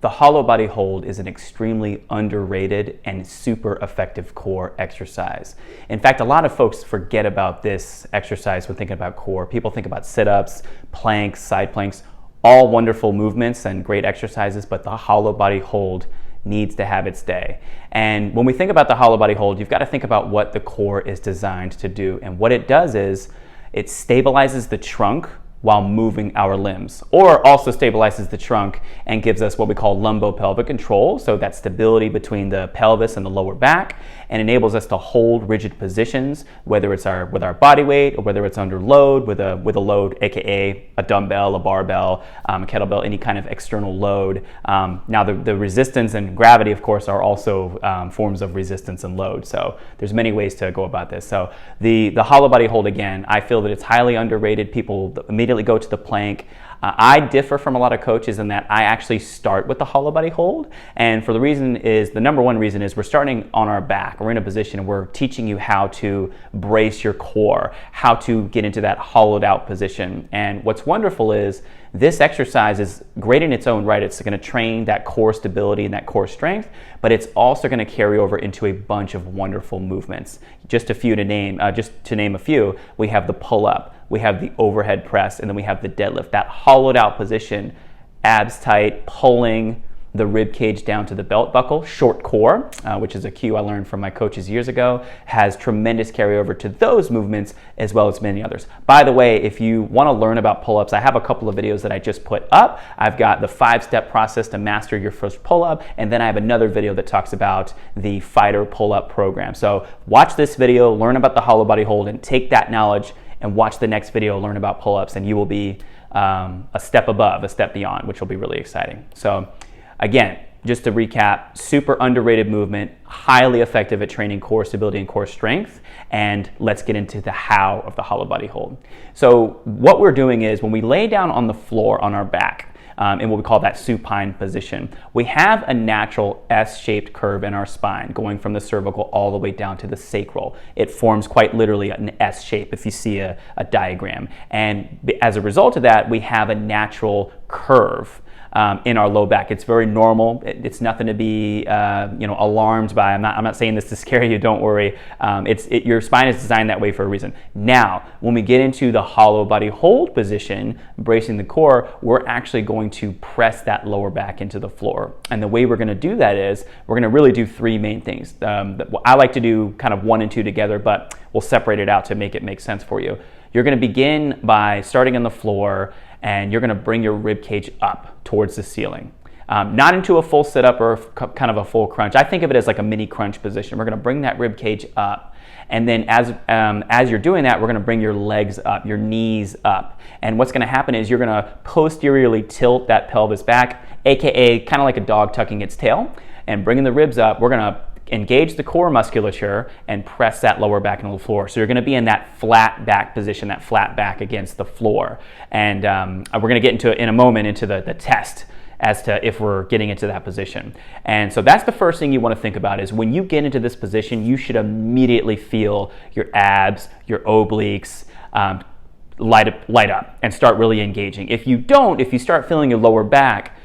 The hollow body hold is an extremely underrated and super effective core exercise. In fact, a lot of folks forget about this exercise when thinking about core. People think about sit-ups, planks, side planks, all wonderful movements and great exercises, but the hollow body hold needs to have its day. And when we think about the hollow body hold, you've got to think about what the core is designed to do. And what it does is it stabilizes the trunk while moving our limbs, or also stabilizes the trunk and gives us what we call lumbopelvic control, so that stability between the pelvis and the lower back, and enables us to hold rigid positions, whether it's with our body weight or whether it's under load with a load, aka a dumbbell, a barbell, a kettlebell, any kind of external load. Now the resistance and gravity, of course, are also forms of resistance and load. So there's many ways to go about this. So the hollow body hold, again, I feel that it's highly underrated. People immediately go to the plank. I differ from a lot of coaches in that I actually start with the hollow body hold, and for the number one reason is we're starting on our back. We're in a position and we're teaching you how to brace your core, how to get into that hollowed out position. And what's wonderful is this exercise is great in its own right. It's going to train that core stability and that core strength, but it's also going to carry over into a bunch of wonderful movements. Just to name a few, we have the pull-up, we have the overhead press, and then we have the deadlift. That hollowed out position, abs tight, pulling the rib cage down to the belt buckle, short core, which is a cue I learned from my coaches years ago, has tremendous carryover to those movements as well as many others. By the way, if you want to learn about pull-ups, I have a couple of videos that I just put up. I've got the 5-step process to master your first pull-up, and then I have another video that talks about the fighter pull-up program. So watch this video, learn about the hollow body hold, and take that knowledge and watch the next video, learn about pull-ups, and you will be a step above, a step beyond, which will be really exciting. So again, just to recap, super underrated movement, highly effective at training core stability and core strength. And let's get into the how of the hollow body hold. So what we're doing is when we lay down on the floor on our back, in what we call that supine position, we have a natural S-shaped curve in our spine going from the cervical all the way down to the sacral. It forms quite literally an S shape if you see a diagram. And as a result of that, we have a natural curve in our low back. It's very normal. It's nothing to be alarmed by. I'm not saying this to scare you. Don't worry. Your spine is designed that way for a reason. Now, when we get into the hollow body hold position, bracing the core, we're actually going to press that lower back into the floor. And the way we're going to do that is we're going to really do three main things. I like to do kind of 1 and 2 together, but we'll separate it out to make it make sense for you. You're going to begin by starting on the floor, and you're going to bring your rib cage up towards the ceiling. Not into a full sit-up or kind of a full crunch. I think of it as like a mini crunch position. We're going to bring that rib cage up. And then as you're doing that, we're going to bring your legs up, your knees up. And what's going to happen is you're going to posteriorly tilt that pelvis back, aka kind of like a dog tucking its tail. And bringing the ribs up, we're going to engage the core musculature and press that lower back into the floor. So you're going to be in that flat back position, that flat back against the floor. And we're going to get into in a moment into the test as to if we're getting into that position. And so that's the first thing you want to think about is when you get into this position, you should immediately feel your abs, your obliques, light up and start really engaging. If you start feeling your lower back,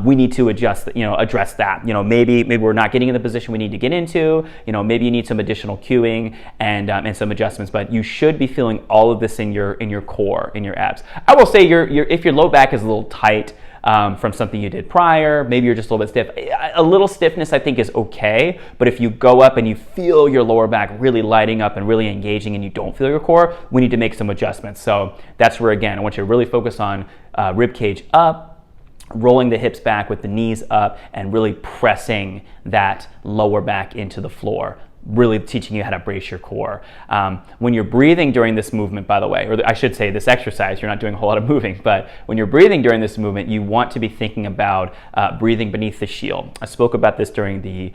we need to address that. Maybe we're not getting in the position we need to get into. Maybe you need some additional cueing and some adjustments. But you should be feeling all of this in your core, in your abs. I will say if your low back is a little tight from something you did prior, maybe you're just a little bit stiff. A little stiffness I think is okay. But if you go up and you feel your lower back really lighting up and really engaging, and you don't feel your core, we need to make some adjustments. So that's where, again, I want you to really focus on rib cage up, rolling the hips back with the knees up, and really pressing that lower back into the floor, really teaching you how to brace your core. When you're breathing during this movement, by the way, or I should say this exercise, you're not doing a whole lot of moving, but when you're breathing during this movement, you want to be thinking about breathing beneath the shield. I spoke about this during the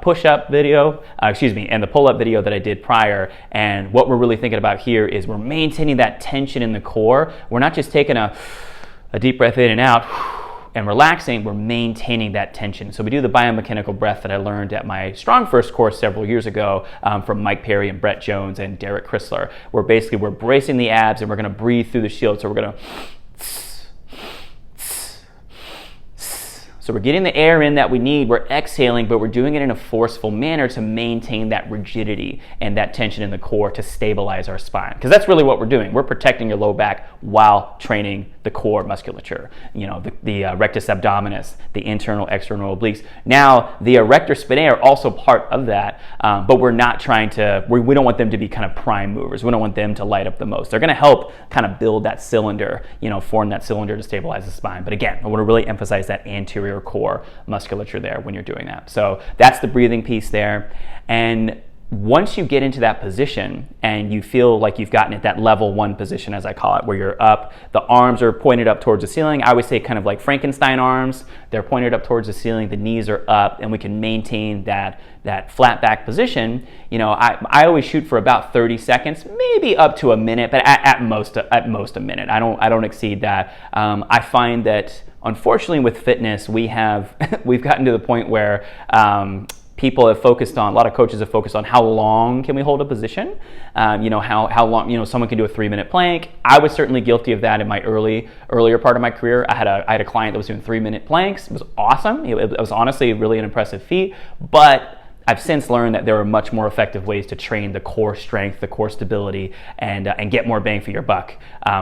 push-up video, and the pull-up video that I did prior, and what we're really thinking about here is we're maintaining that tension in the core. We're not just taking a deep breath in and out, and relaxing, we're maintaining that tension. So we do the biomechanical breath that I learned at my Strong First course several years ago from Mike Perry and Brett Jones and Derek Chrysler, where basically we're bracing the abs and we're going to breathe through the shield. So we're going to So we're getting the air in that we need, we're exhaling, but we're doing it in a forceful manner to maintain that rigidity and that tension in the core to stabilize our spine. Because that's really what we're doing. We're protecting your low back while training the core musculature. The rectus abdominis, the internal external obliques. Now, the erector spinae are also part of that, but we're not trying to, we don't want them to be kind of prime movers. We don't want them to light up the most. They're going to help kind of build that cylinder, form that cylinder to stabilize the spine. But again, I want to really emphasize that anterior core musculature there when you're doing that. So that's the breathing piece there. And once you get into that position and you feel like you've gotten at that level 1 position, as I call it, where you're up, the arms are pointed up towards the ceiling. I always say kind of like Frankenstein arms. They're pointed up towards the ceiling, the knees are up, and we can maintain that flat back position. I always shoot for about 30 seconds, maybe up to a minute, but at most a minute. I don't exceed that. I find that unfortunately with fitness, we've gotten to the point where people have focused on, a lot of coaches have focused on how long can we hold a position, how long, someone can do a 3-minute plank. I was certainly guilty of that in my earlier part of my career. I had a client that was doing 3-minute planks. It was awesome. It was honestly really an impressive feat, but I've since learned that there are much more effective ways to train the core strength, the core stability, and get more bang for your buck,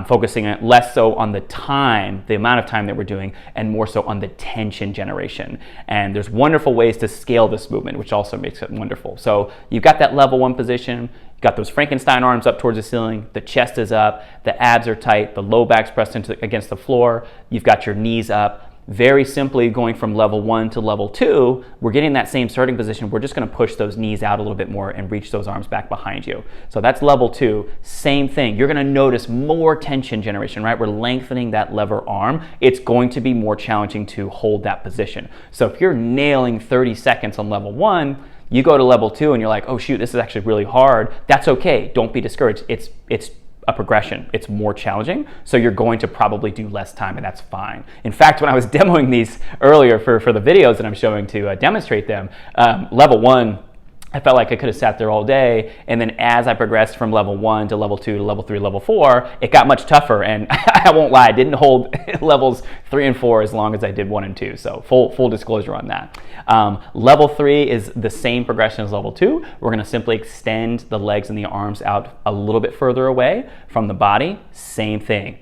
focusing less so on the amount of time that we're doing, and more so on the tension generation. And there's wonderful ways to scale this movement, which also makes it wonderful. So you've got that level 1 position, you've got those Frankenstein arms up towards the ceiling, the chest is up, the abs are tight, the low back's pressed against the floor, you've got your knees up. Very simply going from level 1 to level 2, we're getting that same starting position. We're just going to push those knees out a little bit more and reach those arms back behind you. So that's level 2. Same thing. You're going to notice more tension generation, right? We're lengthening that lever arm. It's going to be more challenging to hold that position. So if you're nailing 30 seconds on level 1, you go to level 2 and you're like, oh shoot, this is actually really hard. That's okay. Don't be discouraged. It's a progression. It's more challenging, so you're going to probably do less time, and that's fine. In fact, when I was demoing these earlier for the videos that I'm showing to demonstrate them, level 1, I felt like I could have sat there all day, and then as I progressed from level 1 to level 2 to level 3, level 4, it got much tougher, and I won't lie, I didn't hold levels 3 and 4 as long as I did 1 and 2, so full disclosure on that. Level 3 is the same progression as level 2. We're going to simply extend the legs and the arms out a little bit further away from the body. Same thing.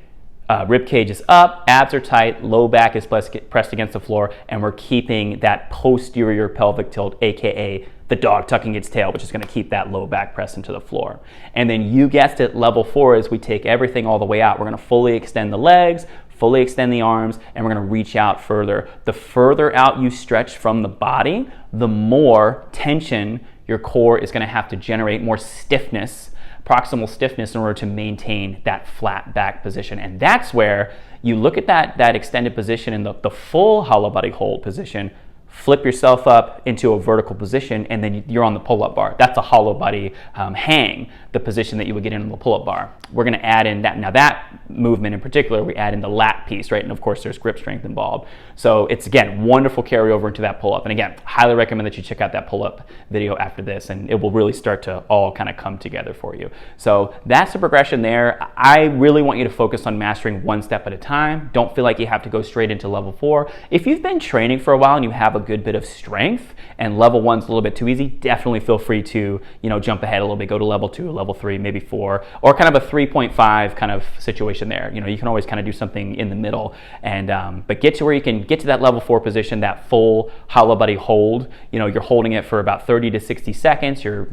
Rib cage is up, abs are tight, low back is pressed against the floor, and we're keeping that posterior pelvic tilt, aka the dog tucking its tail, which is going to keep that low back pressed into the floor. And then you guessed it, level 4 is we take everything all the way out. We're going to fully extend the legs, fully extend the arms, and we're going to reach out further. The further out you stretch from the body, the more tension your core is going to have to generate, more stiffness, proximal stiffness, in order to maintain that flat back position. And that's where you look at that extended position in the full hollow body hold position, flip yourself up into a vertical position, and then you're on the pull-up bar. That's a hollow body hang, the position that you would get in the pull-up bar. We're going to add in that. Now that movement in particular, we add in the lat piece, right? And of course there's grip strength involved. So it's, again, wonderful carryover into that pull-up. And again, highly recommend that you check out that pull-up video after this, and it will really start to all kind of come together for you. So that's the progression there. I really want you to focus on mastering one step at a time. Don't feel like you have to go straight into level 4. If you've been training for a while and you have a good bit of strength and level 1's a little bit too easy, definitely feel free to, jump ahead a little bit, go to level 2, level 3, maybe 4, or kind of a 3.5 kind of situation there. You can always kind of do something in the middle, and but get to where you can get to that level 4 position, that full hollow body hold. You're holding it for about 30 to 60 seconds. You're,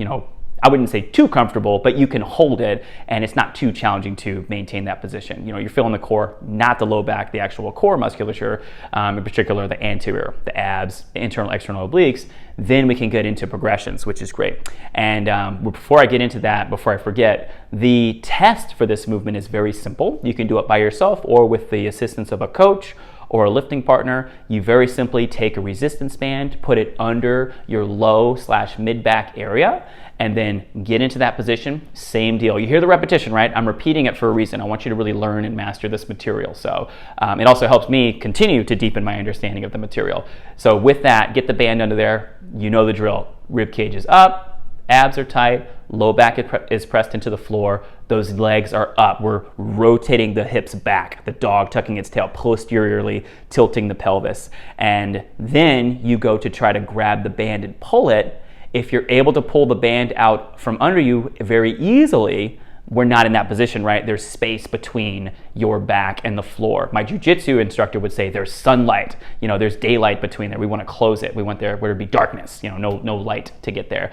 I wouldn't say too comfortable, but you can hold it, and it's not too challenging to maintain that position. You're feeling the core, not the low back, the actual core musculature, in particular the anterior, the abs, the internal, external obliques. Then we can get into progressions, which is great. And before I get into that, before I forget, the test for this movement is very simple. You can do it by yourself or with the assistance of a coach or a lifting partner. You very simply take a resistance band, put it under your low/mid back area, and then get into that position. Same deal. You hear the repetition, right? I'm repeating it for a reason. I want you to really learn and master this material. So it also helps me continue to deepen my understanding of the material. So with that, get the band under there. You know the drill. Rib cage is up, Abs are tight, low back is pressed into the floor, those legs are up. We're rotating the hips back, the dog tucking its tail posteriorly, tilting the pelvis. And then you go to try to grab the band and pull it. If you're able to pull the band out from under you very easily, we're not in that position, right? There's space between your back and the floor. My jiu-jitsu instructor would say there's sunlight, there's daylight between there. We want to close it. We want there to be darkness, no light to get there.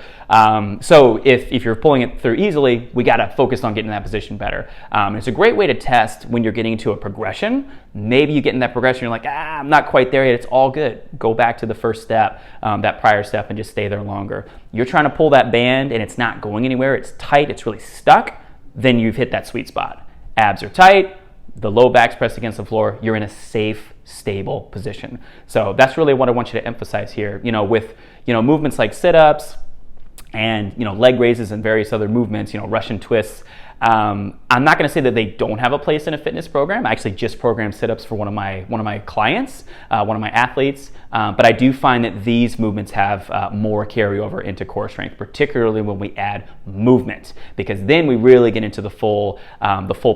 So if you're pulling it through easily, we got to focus on getting in that position better. It's a great way to test when you're getting into a progression. Maybe you get in that progression, you're like, I'm not quite there yet. It's all good. Go back to the first step, that prior step, and just stay there longer. You're trying to pull that band and it's not going anywhere. It's tight. It's really stuck. Then you've hit that sweet spot. Abs are tight, the low back's pressed against the floor, you're in a safe, stable position. So that's really what I want you to emphasize here. With movements like sit-ups and leg raises and various other movements, Russian twists. I'm not going to say that they don't have a place in a fitness program. I actually just programmed sit-ups for one of my clients, one of my athletes. But I do find that these movements have more carryover into core strength, particularly when we add movement, because then we really get into the full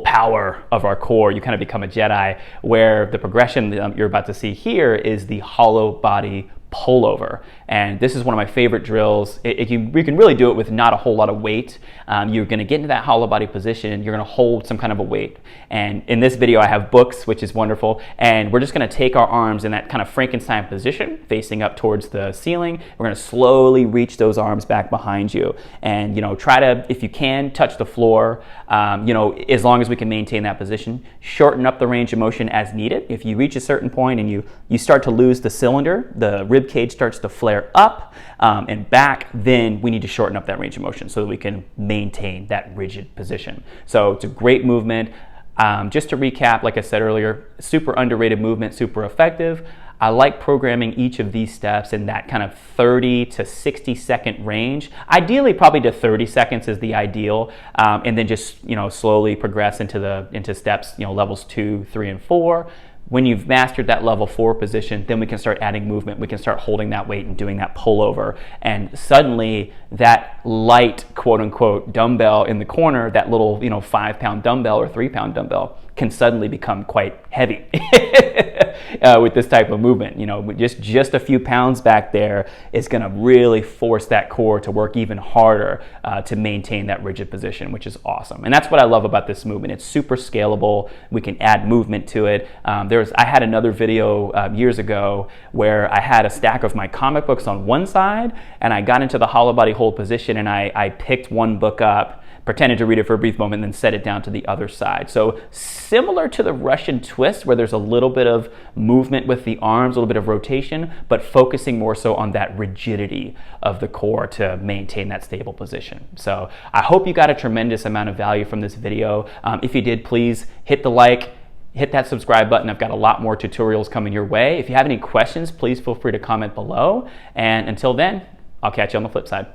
power of our core. You kind of become a Jedi, where the progression that you're about to see here is the hollow body pullover. And this is one of my favorite drills. We can really do it with not a whole lot of weight. You're going to get into that hollow body position. You're going to hold some kind of a weight. And in this video, I have books, which is wonderful. And we're just going to take our arms in that kind of Frankenstein position, facing up towards the ceiling. We're going to slowly reach those arms back behind you. And, try to, if you can, touch the floor, as long as we can maintain that position. Shorten up the range of motion as needed. If you reach a certain point and you start to lose the cylinder, the rib cage starts to flare up and back, then we need to shorten up that range of motion so that we can maintain that rigid position. So it's a great movement. Just to recap, like I said earlier, super underrated movement, super effective. I like programming each of these steps in that kind of 30 to 60 second range. Ideally, probably to 30 seconds is the ideal, and then just slowly progress into steps, levels 2, 3, and 4. When you've mastered that level 4 position, then we can start adding movement. We can start holding that weight and doing that pullover. And suddenly that light, quote unquote, dumbbell in the corner, that little 5-pound dumbbell or 3-pound dumbbell, can suddenly become quite heavy with this type of movement. Just a few pounds back there is going to really force that core to work even harder to maintain that rigid position, which is awesome. And that's what I love about this movement. It's super scalable. We can add movement to it. I had another video years ago where I had a stack of my comic books on one side, and I got into the hollow body hold position, and I picked one book up, pretended to read it for a brief moment, and then set it down to the other side. So similar to the Russian twist, where there's a little bit of movement with the arms, a little bit of rotation, but focusing more so on that rigidity of the core to maintain that stable position. So I hope you got a tremendous amount of value from this video. If you did, please hit the like, hit that subscribe button. I've got a lot more tutorials coming your way. If you have any questions, please feel free to comment below. And until then, I'll catch you on the flip side.